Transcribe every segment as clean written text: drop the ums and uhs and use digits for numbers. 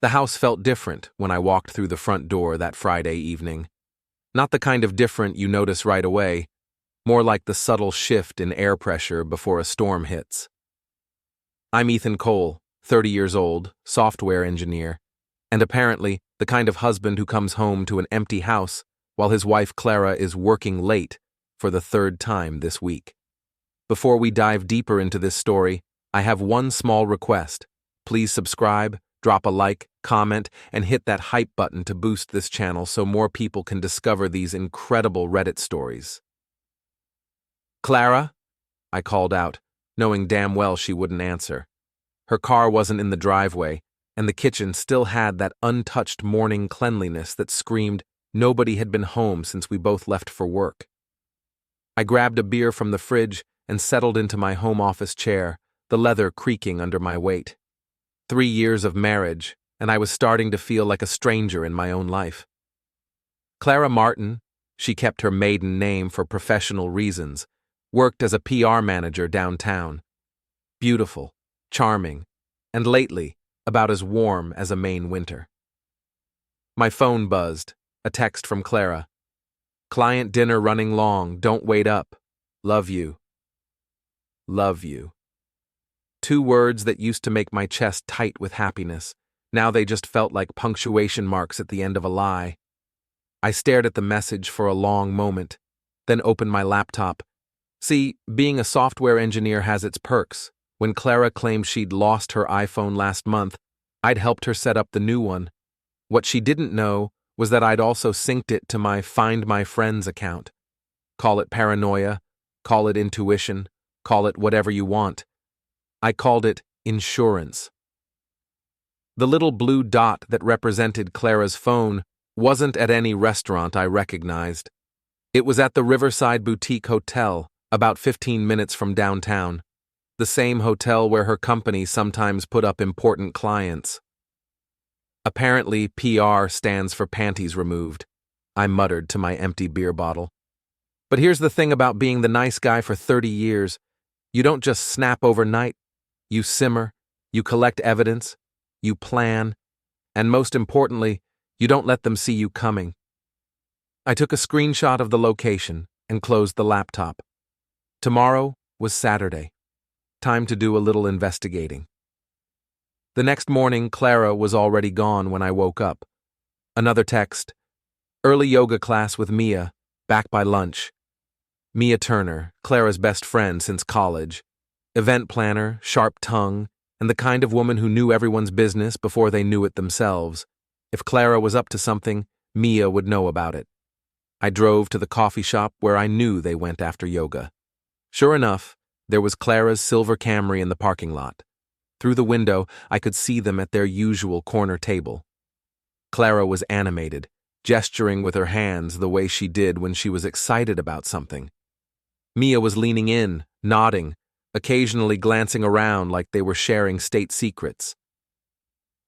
The house felt different when I walked through the front door that Friday evening. Not the kind of different you notice right away, more like the subtle shift in air pressure before a storm hits. I'm Ethan Cole, 30 years old, software engineer, and apparently the kind of husband who comes home to an empty house while his wife Clara is working late for the third time this week. Before we dive deeper into this story, I have one small request. Please subscribe, drop a like, comment, and hit that hype button to boost this channel so more people can discover these incredible Reddit stories. Clara? I called out, knowing damn well she wouldn't answer. Her car wasn't in the driveway, and the kitchen still had that untouched morning cleanliness that screamed nobody had been home since we both left for work. I grabbed a beer from the fridge and settled into my home office chair, the leather creaking under my weight. 3 years of marriage, and I was starting to feel like a stranger in my own life. Clara Martin, she kept her maiden name for professional reasons, worked as a PR manager downtown. Beautiful, charming, and lately, about as warm as a Maine winter. My phone buzzed, a text from Clara. Client dinner running long, don't wait up. Love you. Love you. 2 words that used to make my chest tight with happiness. Now they just felt like punctuation marks at the end of a lie. I stared at the message for a long moment, then opened my laptop. See, being a software engineer has its perks. When Clara claimed she'd lost her iPhone last month, I'd helped her set up the new one. What she didn't know was that I'd also synced it to my Find My Friends account. Call it paranoia, call it intuition, call it whatever you want. I called it insurance. The little blue dot that represented Clara's phone wasn't at any restaurant I recognized. It was at the Riverside Boutique Hotel, about 15 minutes from downtown, the same hotel where her company sometimes put up important clients. Apparently, PR stands for panties removed, I muttered to my empty beer bottle. But here's the thing about being the nice guy for 30 years. You don't just snap overnight. You simmer, you collect evidence, you plan, and most importantly, you don't let them see you coming. I took a screenshot of the location and closed the laptop. Tomorrow was Saturday. Time to do a little investigating. The next morning, Clara was already gone when I woke up. Another text. Early yoga class with Mia, back by lunch. Mia Turner, Clara's best friend since college. Event planner, sharp tongue, and the kind of woman who knew everyone's business before they knew it themselves. If Clara was up to something, Mia would know about it. I drove to the coffee shop where I knew they went after yoga. Sure enough, there was Clara's silver Camry in the parking lot. Through the window, I could see them at their usual corner table. Clara was animated, gesturing with her hands the way she did when she was excited about something. Mia was leaning in, nodding, occasionally glancing around like they were sharing state secrets.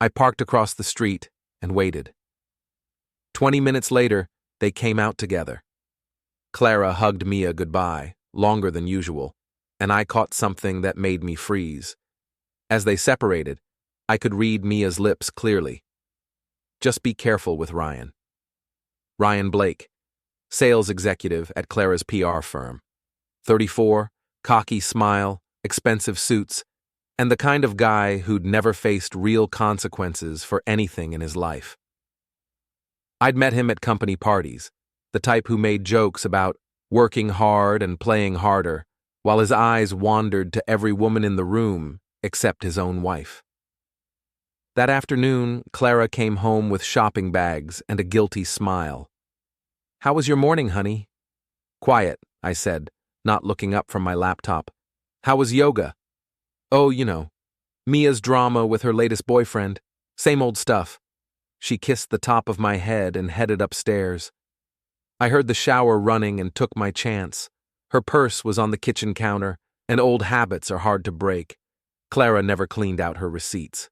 I parked across the street and waited. 20 minutes later, they came out together. Clara hugged Mia goodbye, longer than usual, and I caught something that made me freeze. As they separated, I could read Mia's lips clearly. Just be careful with Ryan. Ryan Blake, sales executive at Clara's PR firm. 34, cocky smile, expensive suits, and the kind of guy who'd never faced real consequences for anything in his life. I'd met him at company parties, the type who made jokes about working hard and playing harder, while his eyes wandered to every woman in the room except his own wife. That afternoon, Clara came home with shopping bags and a guilty smile. "How was your morning, honey?" "Quiet," I said, not looking up from my laptop. "How was yoga?" "Oh, you know, Mia's drama with her latest boyfriend. Same old stuff." She kissed the top of my head and headed upstairs. I heard the shower running and took my chance. Her purse was on the kitchen counter, and old habits are hard to break. Clara never cleaned out her receipts.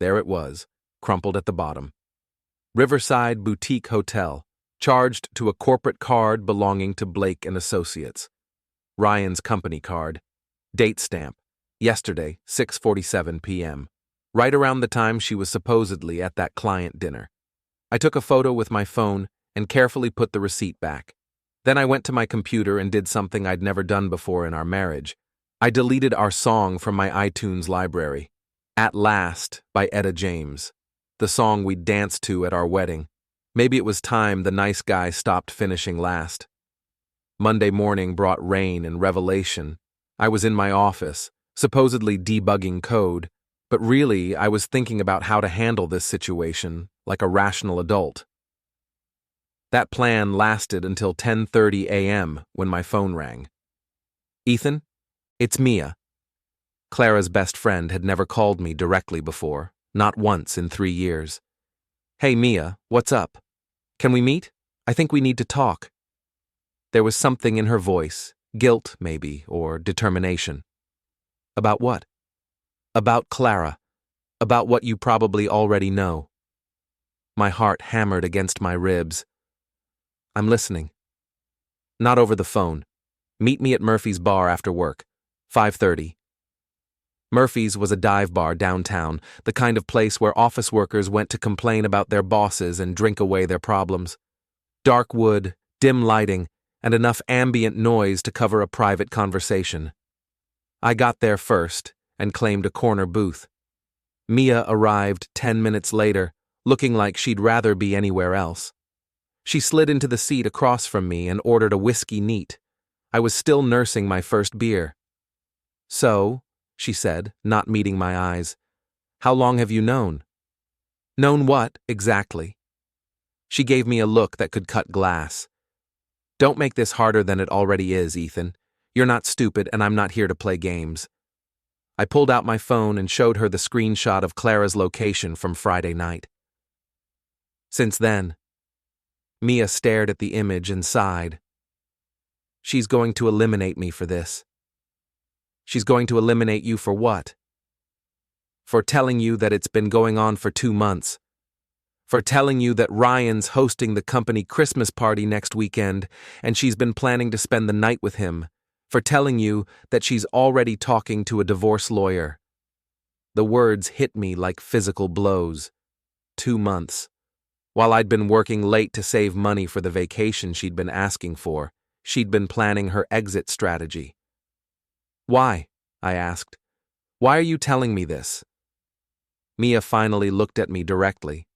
There it was, crumpled at the bottom. Riverside Boutique Hotel, charged to a corporate card belonging to Blake and Associates. Ryan's company card. Date stamp. Yesterday, 6:47 p.m. right around the time she was supposedly at that client dinner. I took a photo with my phone and carefully put the receipt back. Then I went to my computer and did something I'd never done before in our marriage. I deleted our song from my iTunes library, At Last by Etta James, the song we'd danced to at our wedding. Maybe it was time the nice guy stopped finishing last. Monday morning brought rain and revelation. I was in my office, supposedly debugging code, but really I was thinking about how to handle this situation like a rational adult. That plan lasted until 10:30 a.m. when my phone rang. "Ethan, it's Mia." Clara's best friend had never called me directly before, not once in 3 years. "Hey Mia, what's up? Can we meet? I think we need to talk." There was something in her voice, guilt maybe, or determination. "About what?" "About Clara. About what you probably already know." My heart hammered against my ribs. "I'm listening." "Not over the phone. Meet me at Murphy's bar after work. 5:30. Murphy's was a dive bar downtown, the kind of place where office workers went to complain about their bosses and drink away their problems. Dark wood, dim lighting, and enough ambient noise to cover a private conversation. I got there first and claimed a corner booth. Mia arrived 10 minutes later, looking like she'd rather be anywhere else. She slid into the seat across from me and ordered a whiskey neat. I was still nursing my first beer. "So," she said, not meeting my eyes, "how long have you known?" "Known what, exactly?" She gave me a look that could cut glass. "Don't make this harder than it already is, Ethan. You're not stupid, and I'm not here to play games." I pulled out my phone and showed her the screenshot of Clara's location from Friday night. Since then, Mia stared at the image and sighed. "She's going to eliminate me for this." "She's going to eliminate you for what?" "For telling you that it's been going on for 2 months. For telling you that Ryan's hosting the company Christmas party next weekend and she's been planning to spend the night with him. For telling you that she's already talking to a divorce lawyer." The words hit me like physical blows. 2 months. While I'd been working late to save money for the vacation she'd been asking for, she'd been planning her exit strategy. "Why?" I asked. "Why are you telling me this?" Mia finally looked at me directly.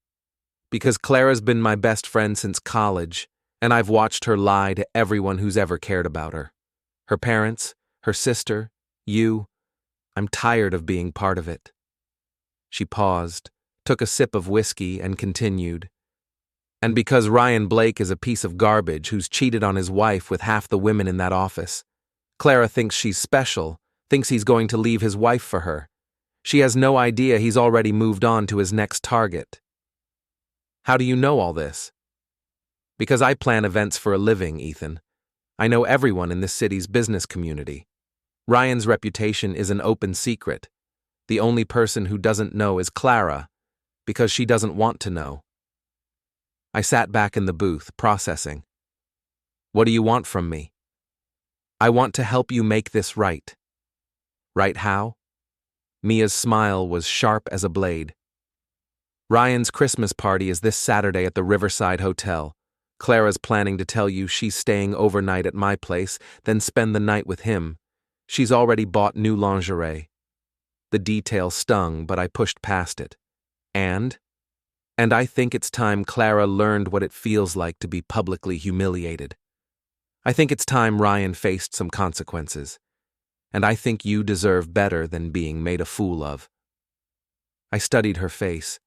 "Because Clara's been my best friend since college, and I've watched her lie to everyone who's ever cared about her. Her parents, her sister, you. I'm tired of being part of it." She paused, took a sip of whiskey, and continued. "And because Ryan Blake is a piece of garbage who's cheated on his wife with half the women in that office. Clara thinks she's special, thinks he's going to leave his wife for her. She has no idea he's already moved on to his next target." "How do you know all this?" "Because I plan events for a living, Ethan. I know everyone in this city's business community. Ryan's reputation is an open secret. The only person who doesn't know is Clara, because she doesn't want to know." I sat back in the booth, processing. "What do you want from me?" "I want to help you make this right." "Right how?" Mia's smile was sharp as a blade. "Ryan's Christmas party is this Saturday at the Riverside Hotel. Clara's planning to tell you she's staying overnight at my place, then spend the night with him. She's already bought new lingerie." The detail stung, but I pushed past it. And I think it's time Clara learned what it feels like to be publicly humiliated. I think it's time Ryan faced some consequences. And I think you deserve better than being made a fool of." I studied her face.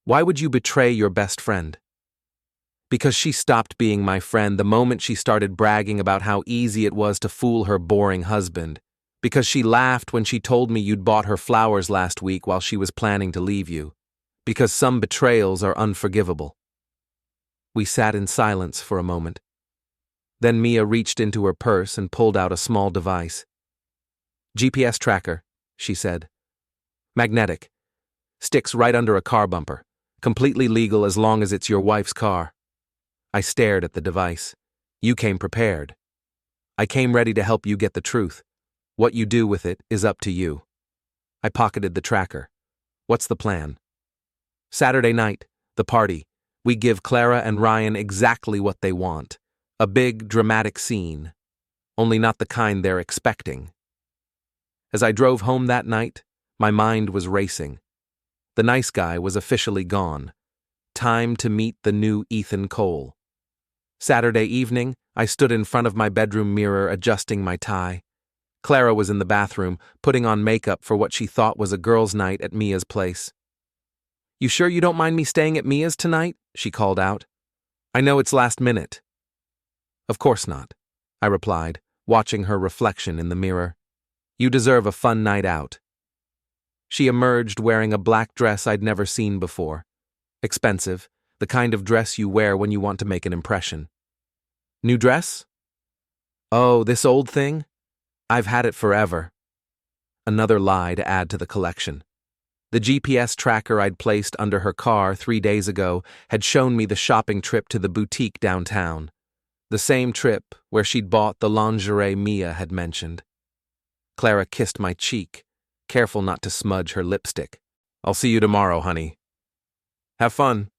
"Why would you betray your best friend?" "Because she stopped being my friend the moment she started bragging about how easy it was to fool her boring husband. Because she laughed when she told me you'd bought her flowers last week while she was planning to leave you. Because some betrayals are unforgivable." We sat in silence for a moment. Then Mia reached into her purse and pulled out a small device. "GPS tracker," she said. "Magnetic. Sticks right under a car bumper. Completely legal as long as it's your wife's car." I stared at the device. "You came prepared." "I came ready to help you get the truth. What you do with it is up to you." I pocketed the tracker. What's the plan? Saturday night, the party. We give Clara and Ryan exactly what they want. A big, dramatic scene. Only not the kind they're expecting. As I drove home that night, my mind was racing. The nice guy was officially gone. Time to meet the new Ethan Cole. Saturday evening, I stood in front of my bedroom mirror adjusting my tie. Clara was in the bathroom, putting on makeup for what she thought was a girls' night at Mia's place. "You sure you don't mind me staying at Mia's tonight?" she called out. "I know it's last minute." "Of course not," I replied, watching her reflection in the mirror. "You deserve a fun night out." She emerged wearing a black dress I'd never seen before. Expensive, the kind of dress you wear when you want to make an impression. "New dress?" "Oh, this old thing? I've had it forever." Another lie to add to the collection. The GPS tracker I'd placed under her car 3 days ago had shown me the shopping trip to the boutique downtown. The same trip where she'd bought the lingerie Mia had mentioned. Clara kissed my cheek, careful not to smudge her lipstick. "I'll see you tomorrow, honey. Have fun."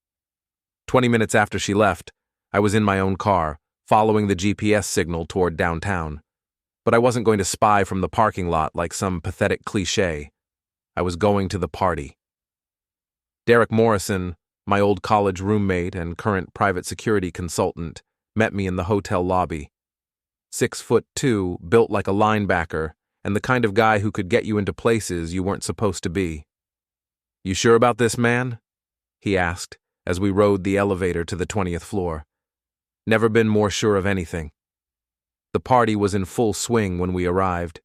20 minutes after she left, I was in my own car, following the GPS signal toward downtown. But I wasn't going to spy from the parking lot like some pathetic cliché. I was going to the party. Derek Morrison, my old college roommate and current private security consultant, met me in the hotel lobby. 6'2", built like a linebacker, and the kind of guy who could get you into places you weren't supposed to be. "You sure about this, man?" he asked as we rode the elevator to the 20th floor. Never been more sure of anything. The party was in full swing when we arrived.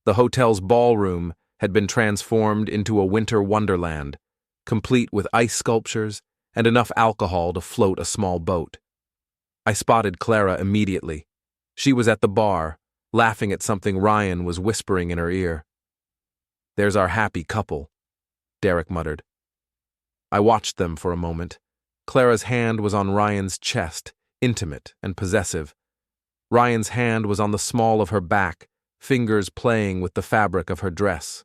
The hotel's ballroom had been transformed into a winter wonderland, complete with ice sculptures and enough alcohol to float a small boat. I spotted Clara immediately. She was at the bar, laughing at something Ryan was whispering in her ear. "There's our happy couple," Derek muttered. I watched them for a moment. Clara's hand was on Ryan's chest, intimate and possessive. Ryan's hand was on the small of her back, fingers playing with the fabric of her dress.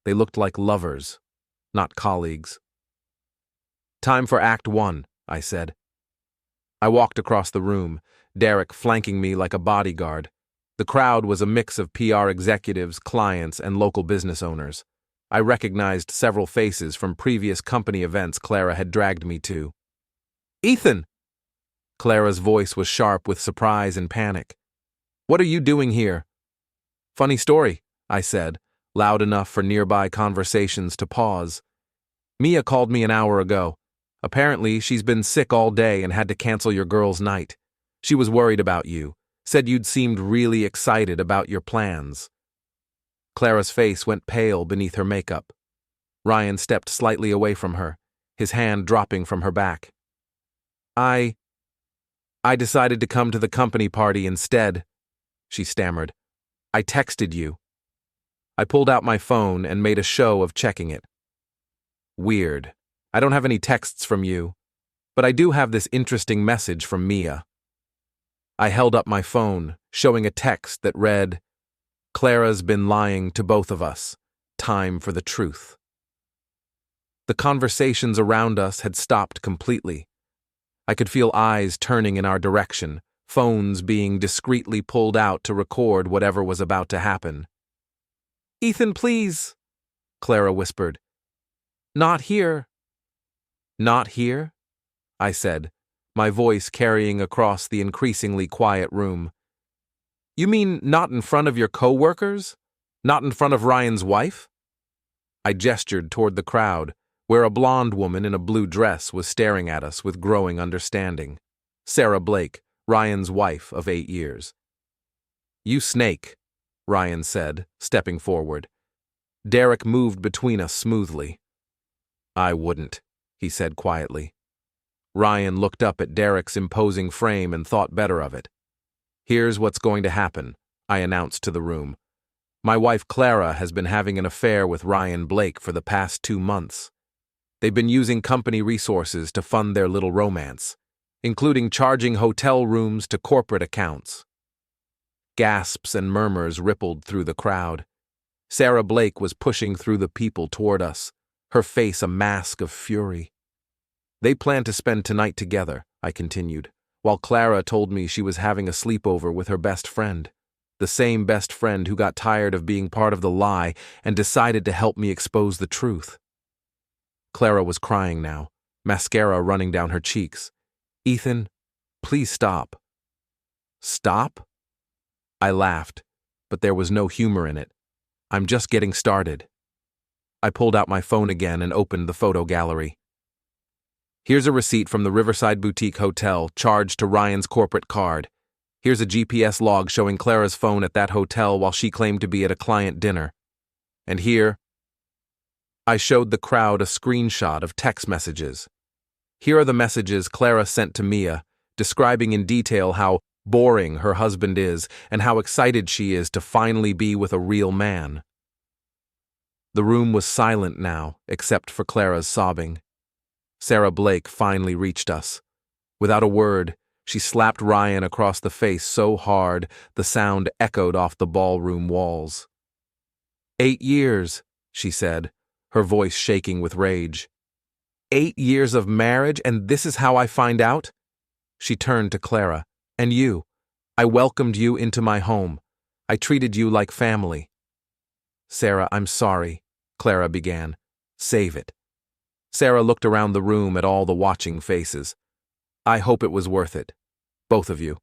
They looked like lovers, not colleagues. "Time for Act 1, I said. I walked across the room, Derek flanking me like a bodyguard. The crowd was a mix of PR executives, clients, and local business owners. I recognized several faces from previous company events Clara had dragged me to. "Ethan!" Clara's voice was sharp with surprise and panic. "What are you doing here?" "Funny story," I said, loud enough for nearby conversations to pause. "Mia called me an hour ago. Apparently, she's been sick all day and had to cancel your girls' night. She was worried about you, said you'd seemed really excited about your plans." Clara's face went pale beneath her makeup. Ryan stepped slightly away from her, his hand dropping from her back. I decided to come to the company party instead," she stammered. "I texted you." I pulled out my phone and made a show of checking it. "Weird. I don't have any texts from you, but I do have this interesting message from Mia." I held up my phone, showing a text that read, "Clara's been lying to both of us. Time for the truth." The conversations around us had stopped completely. I could feel eyes turning in our direction, phones being discreetly pulled out to record whatever was about to happen. "Ethan, please," Clara whispered. "Not here." "Not here?" I said, my voice carrying across the increasingly quiet room. "You mean not in front of your coworkers? Not in front of Ryan's wife?" I gestured toward the crowd, where a blonde woman in a blue dress was staring at us with growing understanding. Sarah Blake, Ryan's wife of 8 years. "You snake," Ryan said, stepping forward. Derek moved between us smoothly. "I wouldn't," he said quietly. Ryan looked up at Derek's imposing frame and thought better of it. "Here's what's going to happen," I announced to the room. "My wife Clara has been having an affair with Ryan Blake for the past 2 months. They've been using company resources to fund their little romance, including charging hotel rooms to corporate accounts." Gasps and murmurs rippled through the crowd. Sarah Blake was pushing through the people toward us, her face a mask of fury. They planned to spend tonight together, I continued, while Clara told me she was having a sleepover with her best friend, the same best friend who got tired of being part of the lie and decided to help me expose the truth. Clara was crying now, mascara running down her cheeks. Ethan, please stop. Stop? I laughed, but there was no humor in it. I'm just getting started. I pulled out my phone again and opened the photo gallery. Here's a receipt from the Riverside Boutique Hotel, charged to Ryan's corporate card. Here's a GPS log showing Clara's phone at that hotel while she claimed to be at a client dinner. And here, I showed the crowd a screenshot of text messages. Here are the messages Clara sent to Mia, describing in detail how boring her husband is and how excited she is to finally be with a real man. The room was silent now, except for Clara's sobbing. Sarah Blake finally reached us. Without a word, she slapped Ryan across the face so hard the sound echoed off the ballroom walls. 8 years, she said, her voice shaking with rage. 8 years of marriage, and this is how I find out? She turned to Clara. And you. I welcomed you into my home. I treated you like family. Sarah, I'm sorry, Clara began. Save it. Sarah looked around the room at all the watching faces. I hope it was worth it. Both of you.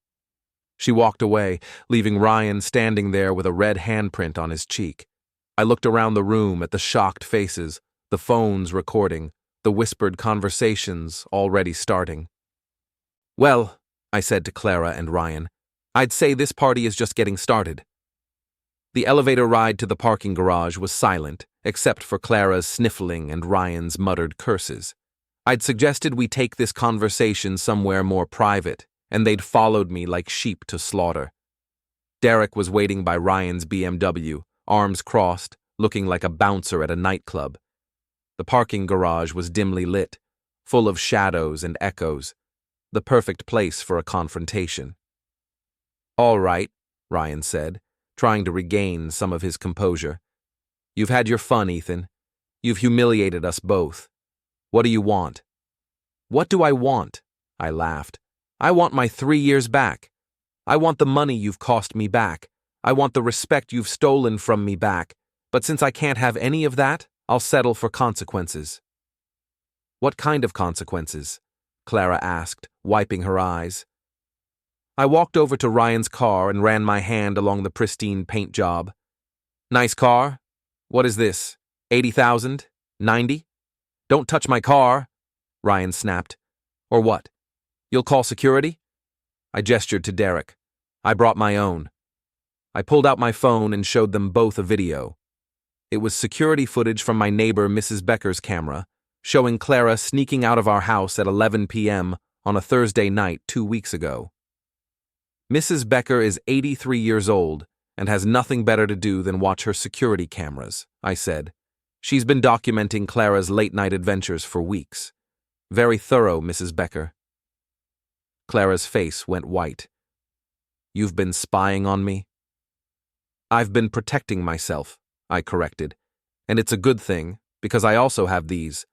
She walked away, leaving Ryan standing there with a red handprint on his cheek. I looked around the room at the shocked faces, the phones recording, the whispered conversations already starting. Well, I said to Clara and Ryan, I'd say this party is just getting started. The elevator ride to the parking garage was silent, except for Clara's sniffling and Ryan's muttered curses. I'd suggested we take this conversation somewhere more private, and they'd followed me like sheep to slaughter. Derek was waiting by Ryan's BMW, arms crossed, looking like a bouncer at a nightclub. The parking garage was dimly lit, full of shadows and echoes, the perfect place for a confrontation. All right, Ryan said, trying to regain some of his composure. You've had your fun, Ethan. You've humiliated us both. What do you want? What do I want? I laughed. I want my 3 years back. I want the money you've cost me back. I want the respect you've stolen from me back. But since I can't have any of that, I'll settle for consequences. What kind of consequences? Clara asked, wiping her eyes. I walked over to Ryan's car and ran my hand along the pristine paint job. Nice car? What is this? 80,000? 90? Don't touch my car, Ryan snapped. Or what? You'll call security? I gestured to Derek. I brought my own. I pulled out my phone and showed them both a video. It was security footage from my neighbor Mrs. Becker's camera, showing Clara sneaking out of our house at 11 p.m. on a Thursday night 2 weeks ago. Mrs. Becker is 83 years old and has nothing better to do than watch her security cameras, I said. She's been documenting Clara's late-night adventures for weeks. Very thorough, Mrs. Becker. Clara's face went white. You've been spying on me? I've been protecting myself, I corrected. And it's a good thing, because I also have these.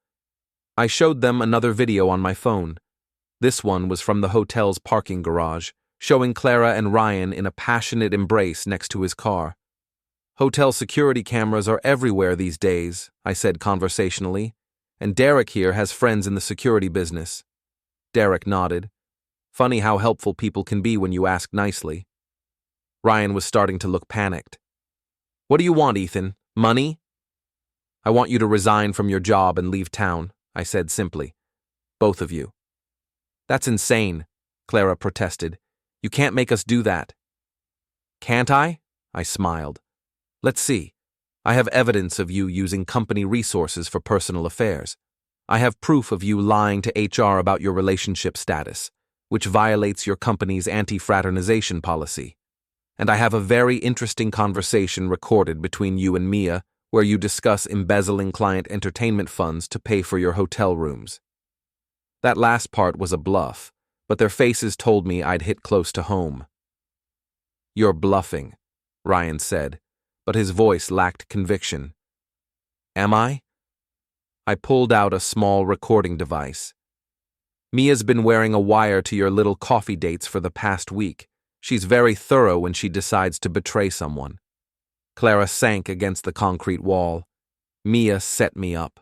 I showed them another video on my phone. This one was from the hotel's parking garage, showing Clara and Ryan in a passionate embrace next to his car. Hotel security cameras are everywhere these days, I said conversationally, and Derek here has friends in the security business. Derek nodded. Funny how helpful people can be when you ask nicely. Ryan was starting to look panicked. What do you want, Ethan? Money? I want you to resign from your job and leave town, I said simply. Both of you. That's insane, Clara protested. You can't make us do that. Can't I? I smiled. Let's see. I have evidence of you using company resources for personal affairs. I have proof of you lying to HR about your relationship status, which violates your company's anti-fraternization policy. And I have a very interesting conversation recorded between you and Mia where you discuss embezzling client entertainment funds to pay for your hotel rooms. That last part was a bluff, but their faces told me I'd hit close to home. You're bluffing, Ryan said, but his voice lacked conviction. Am I? I pulled out a small recording device. Mia's been wearing a wire to your little coffee dates for the past week. She's very thorough when she decides to betray someone. Clara sank against the concrete wall. Mia set me up.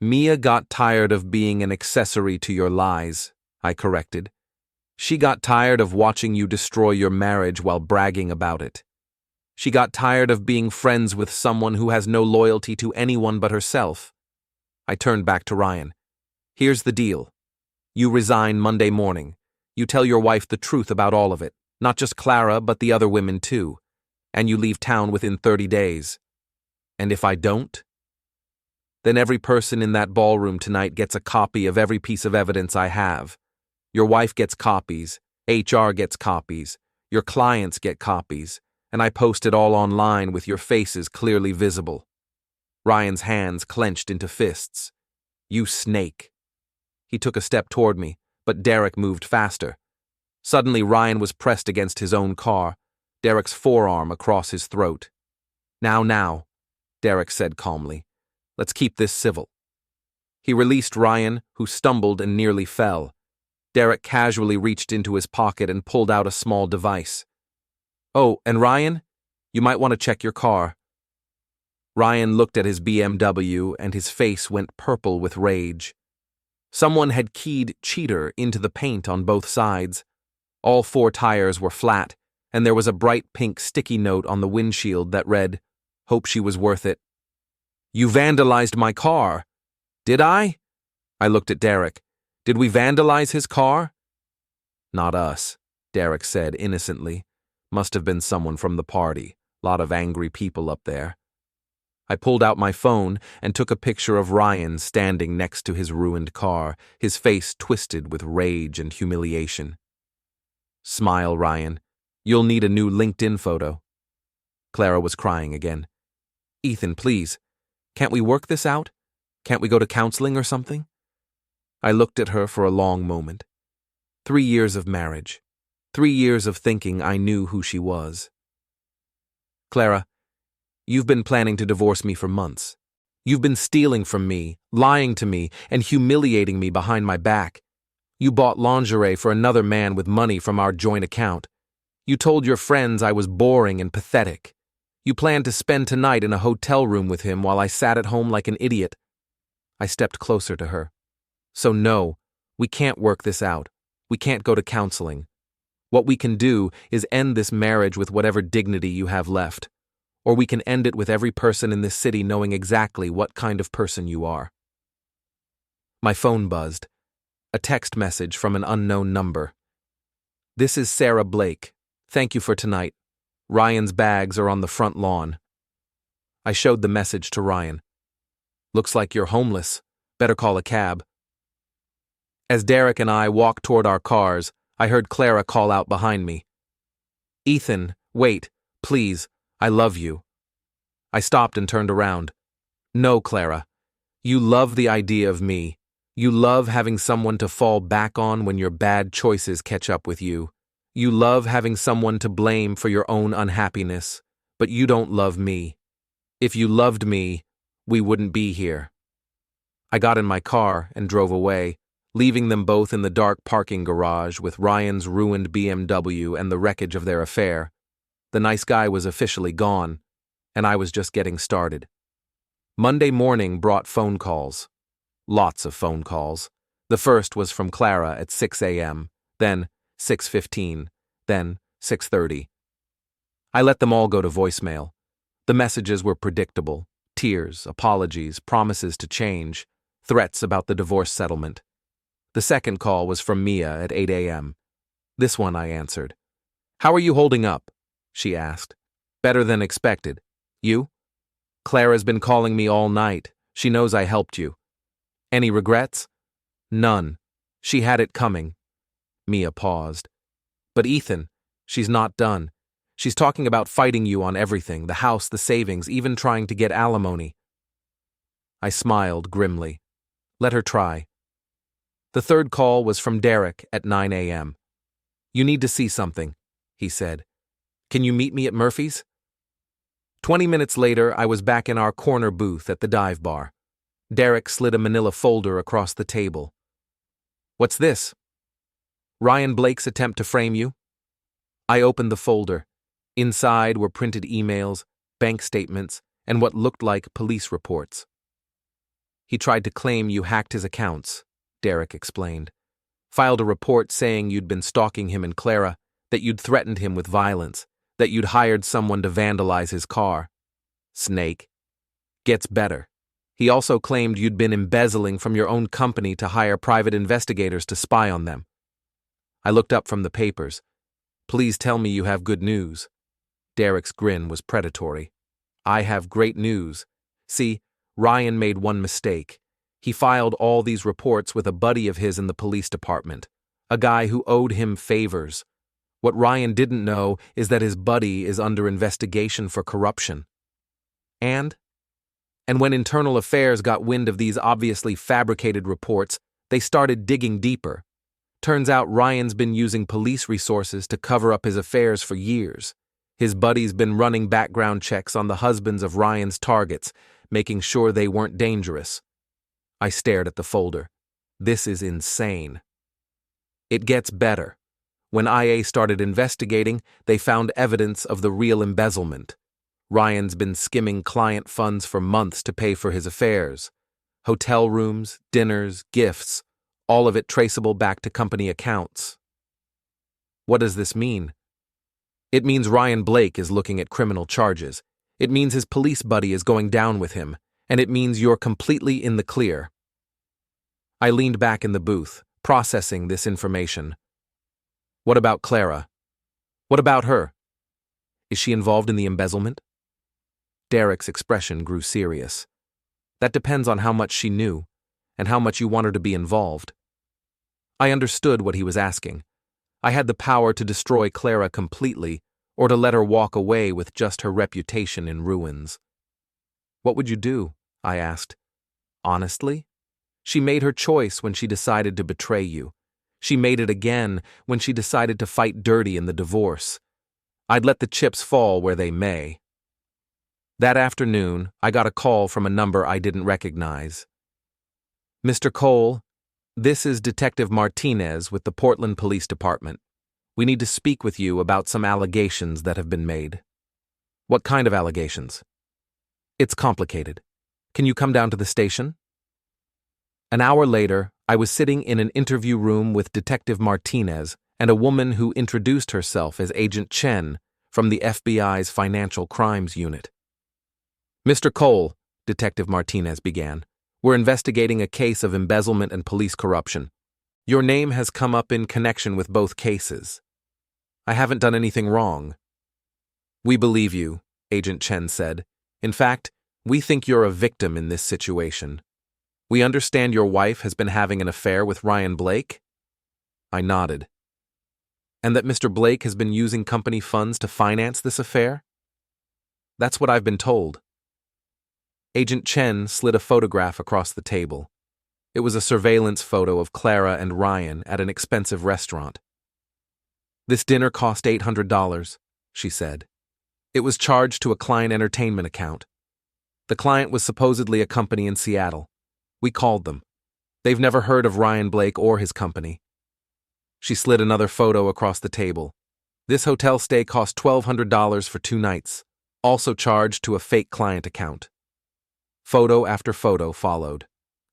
Mia got tired of being an accessory to your lies, I corrected. She got tired of watching you destroy your marriage while bragging about it. She got tired of being friends with someone who has no loyalty to anyone but herself. I turned back to Ryan. Here's the deal. You resign Monday morning. You tell your wife the truth about all of it, not just Clara, but the other women too. And you leave town within 30 days. And if I don't? Then every person in that ballroom tonight gets a copy of every piece of evidence I have. Your wife gets copies, HR gets copies, your clients get copies, and I post it all online with your faces clearly visible. Ryan's hands clenched into fists. You snake. He took a step toward me, but Derek moved faster. Suddenly Ryan was pressed against his own car, Derek's forearm across his throat. Now, Derek said calmly. Let's keep this civil. He released Ryan, who stumbled and nearly fell. Derek casually reached into his pocket and pulled out a small device. Oh, and Ryan, you might want to check your car. Ryan looked at his BMW and his face went purple with rage. Someone had keyed cheater into the paint on both sides. All 4 tires were flat, and there was a bright pink sticky note on the windshield that read, "Hope she was worth it." You vandalized my car. Did I? I looked at Derek. Did we vandalize his car? Not us, Derek said innocently. Must have been someone from the party. Lot of angry people up there. I pulled out my phone and took a picture of Ryan standing next to his ruined car, his face twisted with rage and humiliation. Smile, Ryan. You'll need a new LinkedIn photo. Clara was crying again. Ethan, please. Can't we work this out? Can't we go to counseling or something? I looked at her for a long moment. 3 years of marriage. 3 years of thinking I knew who she was. Clara, you've been planning to divorce me for months. You've been stealing from me, lying to me, and humiliating me behind my back. You bought lingerie for another man with money from our joint account. You told your friends I was boring and pathetic. You planned to spend tonight in a hotel room with him while I sat at home like an idiot. I stepped closer to her. So no, we can't work this out. We can't go to counseling. What we can do is end this marriage with whatever dignity you have left. Or we can end it with every person in this city knowing exactly what kind of person you are. My phone buzzed. A text message from an unknown number. This is Sarah Blake. Thank you for tonight. Ryan's bags are on the front lawn. I showed the message to Ryan. Looks like you're homeless. Better call a cab. As Derek and I walked toward our cars, I heard Clara call out behind me. Ethan, wait, please, I love you. I stopped and turned around. No, Clara. You love the idea of me. You love having someone to fall back on when your bad choices catch up with you. You love having someone to blame for your own unhappiness, but you don't love me. If you loved me, we wouldn't be here. I got in my car and drove away, leaving them both in the dark parking garage with Ryan's ruined BMW and the wreckage of their affair. The nice guy was officially gone, and I was just getting started. Monday morning brought phone calls. Lots of phone calls. The first was from Clara at 6 a.m., then 6:15, then 6:30. I let them all go to voicemail. The messages were predictable. Tears, apologies, promises to change, threats about the divorce settlement. The second call was from Mia at 8 a.m. This one I answered. How are you holding up? She asked. Better than expected. You? Clara's been calling me all night. She knows I helped you. Any regrets? None. She had it coming. Mia paused. But Ethan, she's not done. She's talking about fighting you on everything, the house, the savings, even trying to get alimony. I smiled grimly. Let her try. The third call was from Derek at 9 a.m. You need to see something, he said. Can you meet me at Murphy's? 20 minutes later, I was back in our corner booth at the dive bar. Derek slid a manila folder across the table. What's this? Ryan Blake's attempt to frame you? I opened the folder. Inside were printed emails, bank statements, and what looked like police reports. He tried to claim you hacked his accounts, Derek explained. Filed a report saying you'd been stalking him and Clara, that you'd threatened him with violence, that you'd hired someone to vandalize his car. Snake. Gets better. He also claimed you'd been embezzling from your own company to hire private investigators to spy on them. I looked up from the papers. Please tell me you have good news. Derek's grin was predatory. I have great news. See, Ryan made one mistake. He filed all these reports with a buddy of his in the police department, a guy who owed him favors. What Ryan didn't know is that his buddy is under investigation for corruption. And when Internal Affairs got wind of these obviously fabricated reports, they started digging deeper. Turns out Ryan's been using police resources to cover up his affairs for years. His buddy's been running background checks on the husbands of Ryan's targets, making sure they weren't dangerous. I stared at the folder. This is insane. It gets better. When IA started investigating, they found evidence of the real embezzlement. Ryan's been skimming client funds for months to pay for his affairs. Hotel rooms, dinners, gifts, all of it traceable back to company accounts. What does this mean? It means Ryan Blake is looking at criminal charges. It means his police buddy is going down with him, and it means you're completely in the clear. I leaned back in the booth, processing this information. What about Clara? What about her? Is she involved in the embezzlement? Derek's expression grew serious. That depends on how much she knew, and how much you want her to be involved. I understood what he was asking. I had the power to destroy Clara completely, or to let her walk away with just her reputation in ruins. What would you do? I asked. Honestly? She made her choice when she decided to betray you. She made it again when she decided to fight dirty in the divorce. I'd let the chips fall where they may. That afternoon, I got a call from a number I didn't recognize. Mr. Cole, this is Detective Martinez with the Portland Police Department. We need to speak with you about some allegations that have been made. What kind of allegations? It's complicated. Can you come down to the station? An hour later, I was sitting in an interview room with Detective Martinez and a woman who introduced herself as Agent Chen from the FBI's Financial Crimes Unit. Mr. Cole, Detective Martinez began, we're investigating a case of embezzlement and police corruption. Your name has come up in connection with both cases. I haven't done anything wrong. We believe you, Agent Chen said. In fact, we think you're a victim in this situation. We understand your wife has been having an affair with Ryan Blake? I nodded. And that Mr. Blake has been using company funds to finance this affair? That's what I've been told. Agent Chen slid a photograph across the table. It was a surveillance photo of Clara and Ryan at an expensive restaurant. This dinner cost $800, she said. It was charged to a client entertainment account. The client was supposedly a company in Seattle. We called them. They've never heard of Ryan Blake or his company. She slid another photo across the table. This hotel stay cost $1,200 for 2 nights, also charged to a fake client account. Photo after photo followed.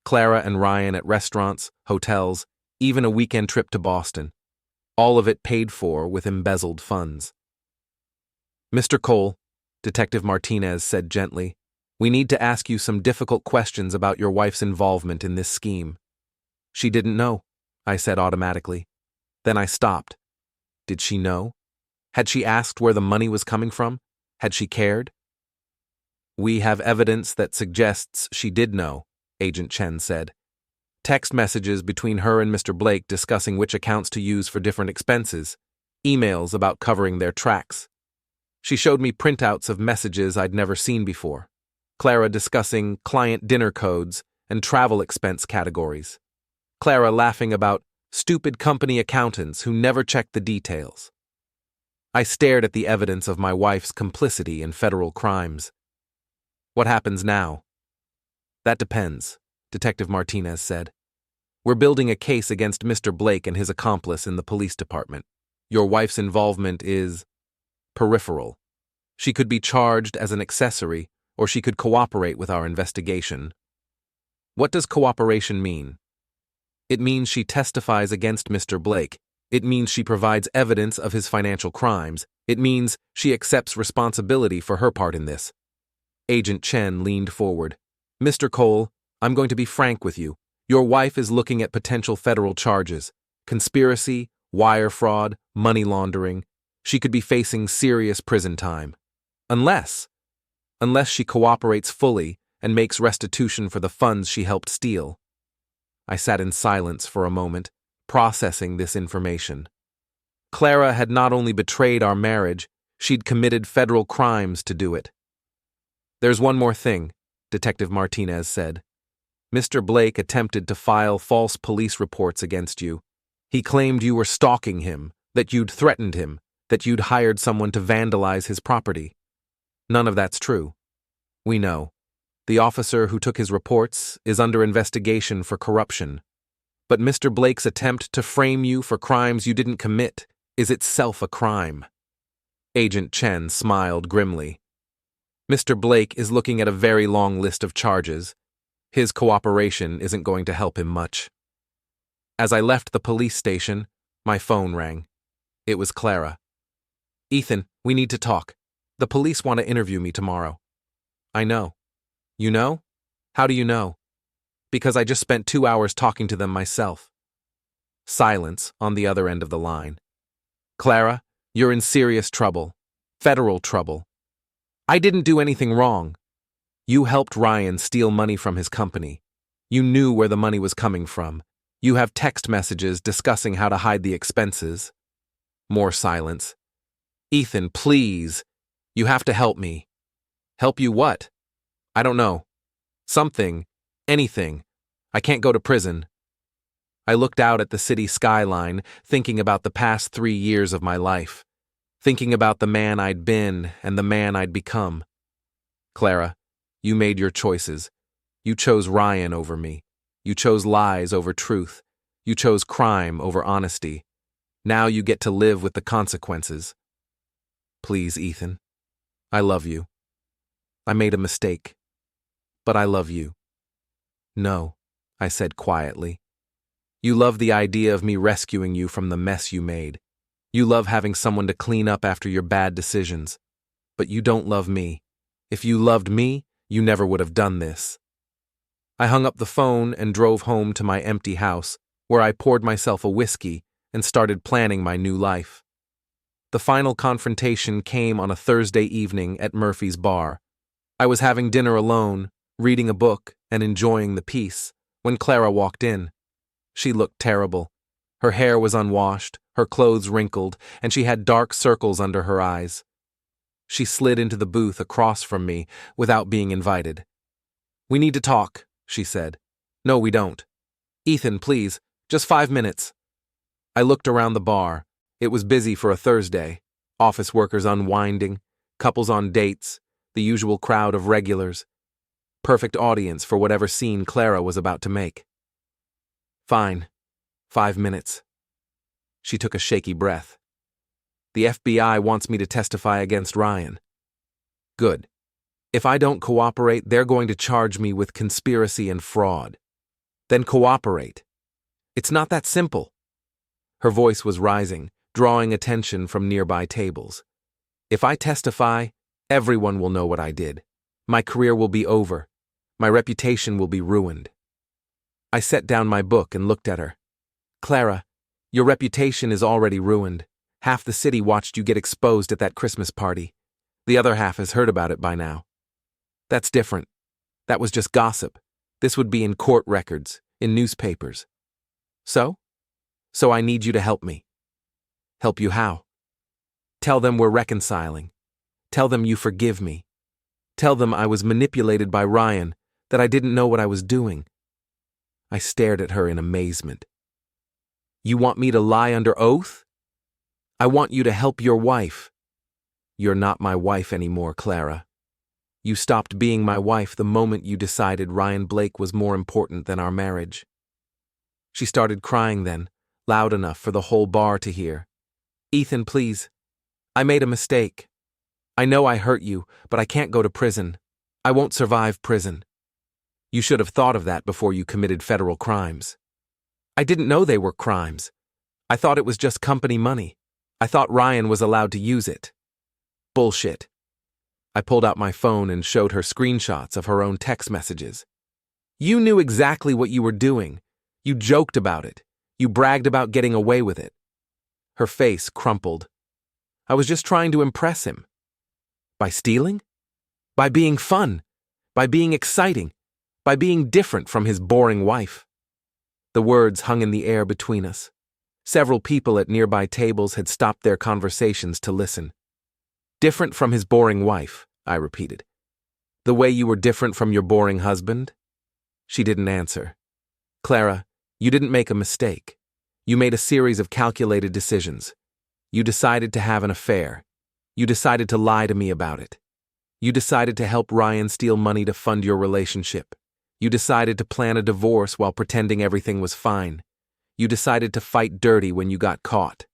Clara and Ryan at restaurants, hotels, even a weekend trip to Boston. All of it paid for with embezzled funds. Mr. Cole, Detective Martinez said gently, we need to ask you some difficult questions about your wife's involvement in this scheme. She didn't know, I said automatically. Then I stopped. Did she know? Had she asked where the money was coming from? Had she cared? We have evidence that suggests she did know, Agent Chen said. Text messages between her and Mr. Blake discussing which accounts to use for different expenses, emails about covering their tracks. She showed me printouts of messages I'd never seen before. Clara discussing client dinner codes and travel expense categories. Clara laughing about stupid company accountants who never checked the details. I stared at the evidence of my wife's complicity in federal crimes. What happens now? That depends, Detective Martinez said. We're building a case against Mr. Blake and his accomplice in the police department. Your wife's involvement is peripheral. She could be charged as an accessory, or she could cooperate with our investigation. What does cooperation mean? It means she testifies against Mr. Blake. It means she provides evidence of his financial crimes. It means she accepts responsibility for her part in this. Agent Chen leaned forward. Mr. Cole, I'm going to be frank with you. Your wife is looking at potential federal charges. Conspiracy, wire fraud, money laundering. She could be facing serious prison time. Unless she cooperates fully and makes restitution for the funds she helped steal. I sat in silence for a moment, processing this information. Clara had not only betrayed our marriage, she'd committed federal crimes to do it. There's one more thing, Detective Martinez said. Mr. Blake attempted to file false police reports against you. He claimed you were stalking him, that you'd threatened him, that you'd hired someone to vandalize his property. None of that's true. We know. The officer who took his reports is under investigation for corruption. But Mr. Blake's attempt to frame you for crimes you didn't commit is itself a crime. Agent Chen smiled grimly. Mr. Blake is looking at a very long list of charges. His cooperation isn't going to help him much. As I left the police station, my phone rang. It was Clara. Ethan, we need to talk. The police want to interview me tomorrow. I know. You know? How do you know? Because I just spent 2 hours talking to them myself. Silence on the other end of the line. Clara, you're in serious trouble. Federal trouble. I didn't do anything wrong. You helped Ryan steal money from his company. You knew where the money was coming from. You have text messages discussing how to hide the expenses. More silence. Ethan, please. You have to help me. Help you what? I don't know. Something. Anything. I can't go to prison. I looked out at the city skyline, thinking about the past 3 years of my life. Thinking about the man I'd been and the man I'd become. Clara, you made your choices. You chose Ryan over me. You chose lies over truth. You chose crime over honesty. Now you get to live with the consequences. Please, Ethan. I love you. I made a mistake. But I love you. No, I said quietly. You love the idea of me rescuing you from the mess you made. You love having someone to clean up after your bad decisions. But you don't love me. If you loved me, you never would have done this. I hung up the phone and drove home to my empty house, where I poured myself a whiskey and started planning my new life. The final confrontation came on a Thursday evening at Murphy's bar. I was having dinner alone, reading a book and enjoying the peace, when Clara walked in. She looked terrible. Her hair was unwashed, her clothes wrinkled, and she had dark circles under her eyes. She slid into the booth across from me without being invited. We need to talk, she said. No, we don't. Ethan, please, just 5 minutes. I looked around the bar. It was busy for a Thursday. Office workers unwinding, couples on dates, the usual crowd of regulars. Perfect audience for whatever scene Clara was about to make. Fine. 5 minutes. She took a shaky breath. The FBI wants me to testify against Ryan. Good. If I don't cooperate, they're going to charge me with conspiracy and fraud. Then cooperate. It's not that simple. Her voice was rising, drawing attention from nearby tables. If I testify, everyone will know what I did. My career will be over. My reputation will be ruined. I set down my book and looked at her. Clara, your reputation is already ruined. Half the city watched you get exposed at that Christmas party. The other half has heard about it by now. That's different. That was just gossip. This would be in court records, in newspapers. So I need you to help me. Help you how? Tell them we're reconciling. Tell them you forgive me. Tell them I was manipulated by Ryan, that I didn't know what I was doing. I stared at her in amazement. You want me to lie under oath? I want you to help your wife. You're not my wife anymore, Clara. You stopped being my wife the moment you decided Ryan Blake was more important than our marriage. She started crying then, loud enough for the whole bar to hear. Ethan, please. I made a mistake. I know I hurt you, but I can't go to prison. I won't survive prison. You should have thought of that before you committed federal crimes. I didn't know they were crimes. I thought it was just company money. I thought Ryan was allowed to use it. Bullshit. I pulled out my phone and showed her screenshots of her own text messages. You knew exactly what you were doing. You joked about it. You bragged about getting away with it. Her face crumpled. I was just trying to impress him. By stealing? By being fun? By being exciting? By being different from his boring wife? The words hung in the air between us. Several people at nearby tables had stopped their conversations to listen. Different from his boring wife, I repeated. The way you were different from your boring husband? She didn't answer. Clara, you didn't make a mistake. You made a series of calculated decisions. You decided to have an affair. You decided to lie to me about it. You decided to help Ryan steal money to fund your relationship. You decided to plan a divorce while pretending everything was fine. You decided to fight dirty when you got caught.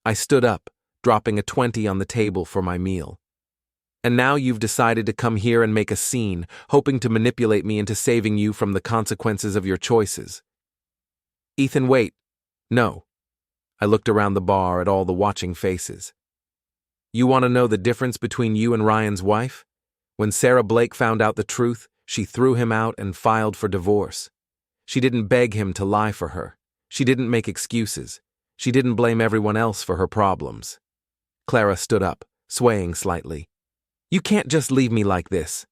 I stood up, dropping a 20 on the table for my meal. And now you've decided to come here and make a scene, hoping to manipulate me into saving you from the consequences of your choices. Ethan, wait. No. I looked around the bar at all the watching faces. You want to know the difference between you and Ryan's wife? When Sarah Blake found out the truth, she threw him out and filed for divorce. She didn't beg him to lie for her. She didn't make excuses. She didn't blame everyone else for her problems. Clara stood up, swaying slightly. You can't just leave me like this.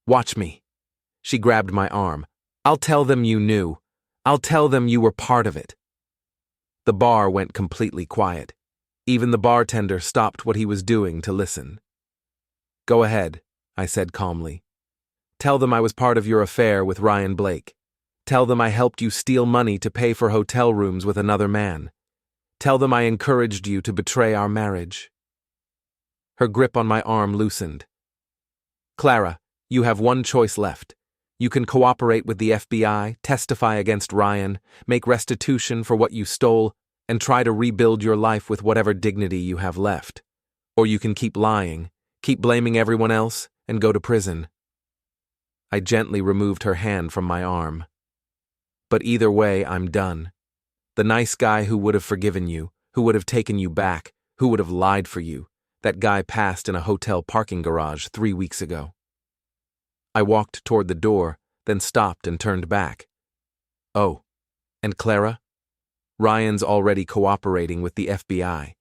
Watch me. She grabbed my arm. I'll tell them you knew. I'll tell them you were part of it. The bar went completely quiet. Even the bartender stopped what he was doing to listen. Go ahead, I said calmly. Tell them I was part of your affair with Ryan Blake. Tell them I helped you steal money to pay for hotel rooms with another man. Tell them I encouraged you to betray our marriage. Her grip on my arm loosened. Clara, you have one choice left. You can cooperate with the FBI, testify against Ryan, make restitution for what you stole, and try to rebuild your life with whatever dignity you have left. Or you can keep lying, keep blaming everyone else, and go to prison. I gently removed her hand from my arm. But either way, I'm done. The nice guy who would have forgiven you, who would have taken you back, who would have lied for you, that guy passed in a hotel parking garage 3 weeks ago. I walked toward the door, then stopped and turned back. Oh, and Clara? Ryan's already cooperating with the FBI.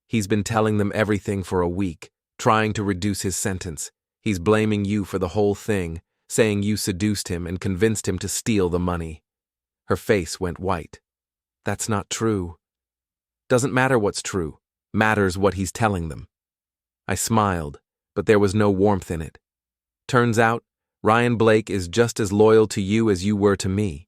He's been telling them everything for a week, trying to reduce his sentence. He's blaming you for the whole thing, saying you seduced him and convinced him to steal the money. Her face went white. That's not true. Doesn't matter what's true. Matters what he's telling them. I smiled, but there was no warmth in it. Turns out, Ryan Blake is just as loyal to you as you were to me.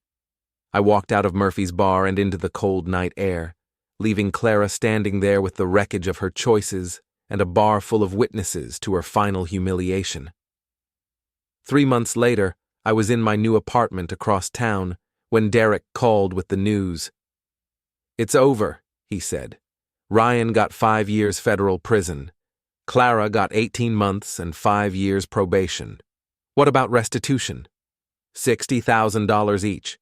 I walked out of Murphy's bar and into the cold night air, leaving Clara standing there with the wreckage of her choices and a bar full of witnesses to her final humiliation. 3 months later, I was in my new apartment across town when Derek called with the news. It's over, he said. Ryan got 5 years federal prison. Clara got 18 months and 5 years probation. What about restitution? $60,000 each.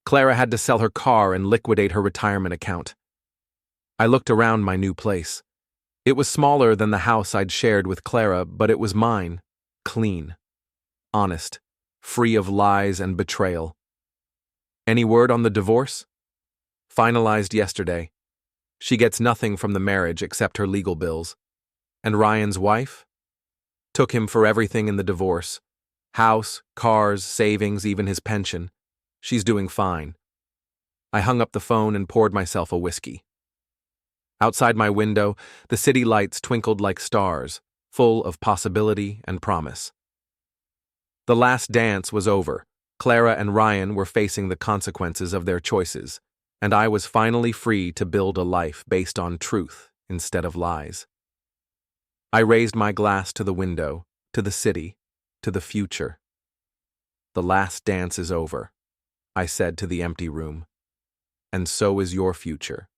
Clara had to sell her car and liquidate her retirement account. I looked around my new place. It was smaller than the house I'd shared with Clara, but it was mine, clean, honest, free of lies and betrayal. Any word on the divorce? Finalized yesterday. She gets nothing from the marriage except her legal bills. And Ryan's wife? Took him for everything in the divorce. House, cars, savings, even his pension. She's doing fine. I hung up the phone and poured myself a whiskey. Outside my window, the city lights twinkled like stars, full of possibility and promise. The last dance was over. Clara and Ryan were facing the consequences of their choices, and I was finally free to build a life based on truth instead of lies. I raised my glass to the window, to the city, to the future. The last dance is over, I said to the empty room. And so is your future.